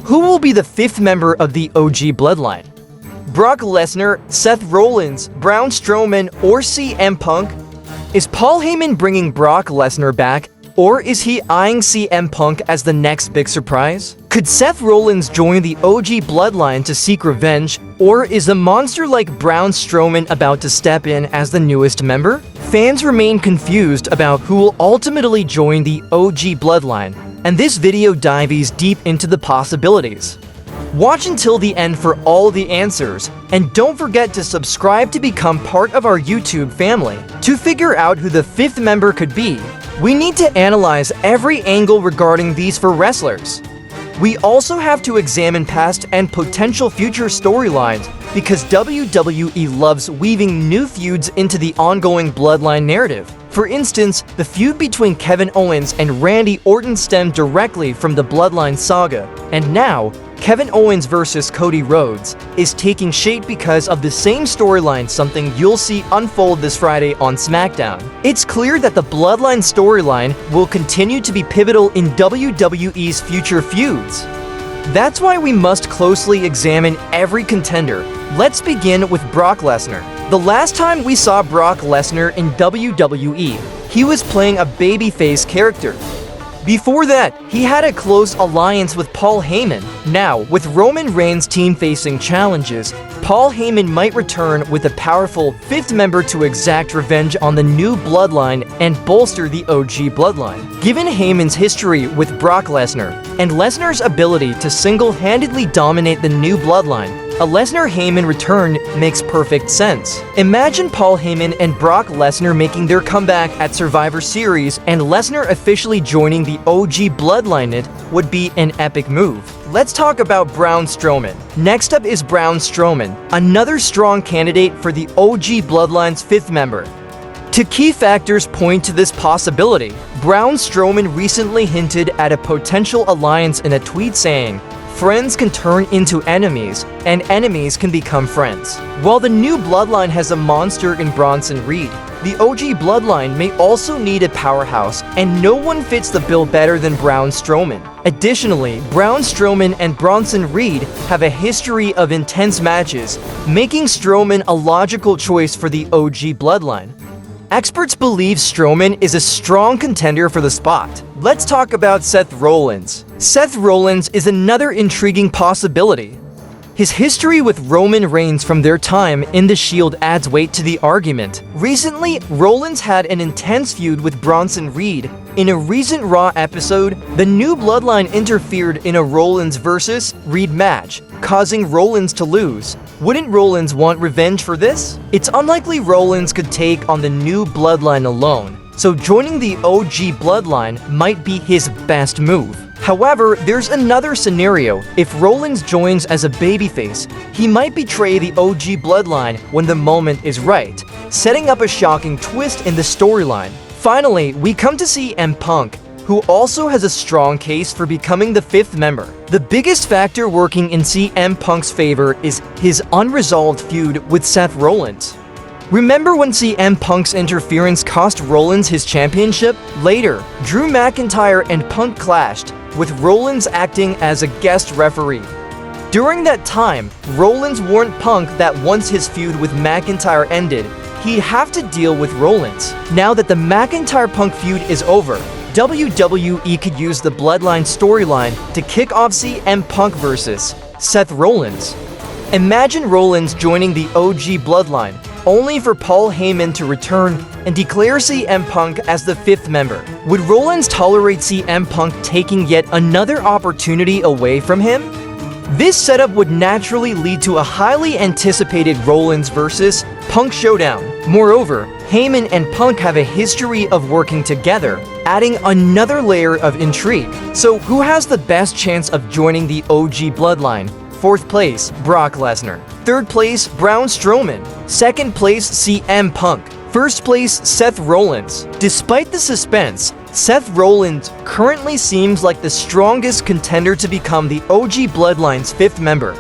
who will be the fifth member of the OG Bloodline? Brock Lesnar, Seth Rollins, Braun Strowman, or CM Punk? Is Paul Heyman bringing Brock Lesnar back, or is he eyeing CM Punk as the next big surprise? Could Seth Rollins join the OG Bloodline to seek revenge, or is a monster like Braun Strowman about to step in as the newest member? Fans remain confused about who will ultimately join the OG Bloodline, and this video dives deep into the possibilities. Watch until the end for all the answers, and don't forget to subscribe to become part of our YouTube family. To figure out who the fifth member could be, we need to analyze every angle regarding these four wrestlers. We also have to examine past and potential future storylines because WWE loves weaving new feuds into the ongoing Bloodline narrative. For instance, the feud between Kevin Owens and Randy Orton stemmed directly from the Bloodline saga, and now, Kevin Owens vs. Cody Rhodes is taking shape because of the same storyline, something you'll see unfold this Friday on SmackDown. It's clear that the Bloodline storyline will continue to be pivotal in WWE's future feuds. That's why we must closely examine every contender. Let's begin with Brock Lesnar. The last time we saw Brock Lesnar in WWE, he was playing a babyface character. Before that, he had a close alliance with Paul Heyman. Now, with Roman Reigns' team facing challenges, Paul Heyman might return with a powerful fifth member to exact revenge on the new Bloodline and bolster the OG Bloodline. Given Heyman's history with Brock Lesnar and Lesnar's ability to single-handedly dominate the new Bloodline, a Lesnar-Heyman return makes perfect sense. Imagine Paul Heyman and Brock Lesnar making their comeback at Survivor Series and Lesnar officially joining the OG Bloodline. It would be an epic move. Let's talk about Braun Strowman. Next up is Braun Strowman, another strong candidate for the OG Bloodline's fifth member. Two key factors point to this possibility. Braun Strowman recently hinted at a potential alliance in a tweet saying, "Friends can turn into enemies, and enemies can become friends." While the new Bloodline has a monster in Bronson Reed, the OG Bloodline may also need a powerhouse, and no one fits the bill better than Braun Strowman. Additionally, Braun Strowman and Bronson Reed have a history of intense matches, making Strowman a logical choice for the OG Bloodline. Experts believe Strowman is a strong contender for the spot. Let's talk about Seth Rollins. Seth Rollins is another intriguing possibility. His history with Roman Reigns from their time in The Shield adds weight to the argument. Recently, Rollins had an intense feud with Bronson Reed. In a recent Raw episode, the new Bloodline interfered in a Rollins vs. Reed match, causing Rollins to lose. Wouldn't Rollins want revenge for this? It's unlikely Rollins could take on the new Bloodline alone, so joining the OG Bloodline might be his best move. However, there's another scenario. If Rollins joins as a babyface, he might betray the OG Bloodline when the moment is right, setting up a shocking twist in the storyline. Finally, we come to CM Punk, who also has a strong case for becoming the fifth member. The biggest factor working in CM Punk's favor is his unresolved feud with Seth Rollins. Remember when CM Punk's interference cost Rollins his championship? Later, Drew McIntyre and Punk clashed, with Rollins acting as a guest referee. During that time, Rollins warned Punk that once his feud with McIntyre ended, he'd have to deal with Rollins. Now that the McIntyre-Punk feud is over, WWE could use the Bloodline storyline to kick off CM Punk vs. Seth Rollins. Imagine Rollins joining the OG Bloodline, only for Paul Heyman to return and declare CM Punk as the fifth member. Would Rollins tolerate CM Punk taking yet another opportunity away from him? This setup would naturally lead to a highly anticipated Rollins vs. Punk showdown. Moreover, Heyman and Punk have a history of working together, adding another layer of intrigue. So who has the best chance of joining the OG Bloodline? Fourth place, Brock Lesnar. Third place, Braun Strowman. Second place, CM Punk. First place, Seth Rollins. Despite the suspense, Seth Rollins currently seems like the strongest contender to become the OG Bloodline's fifth member.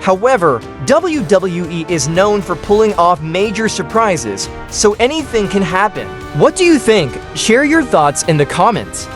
However, WWE is known for pulling off major surprises, so anything can happen. What do you think? Share your thoughts in the comments.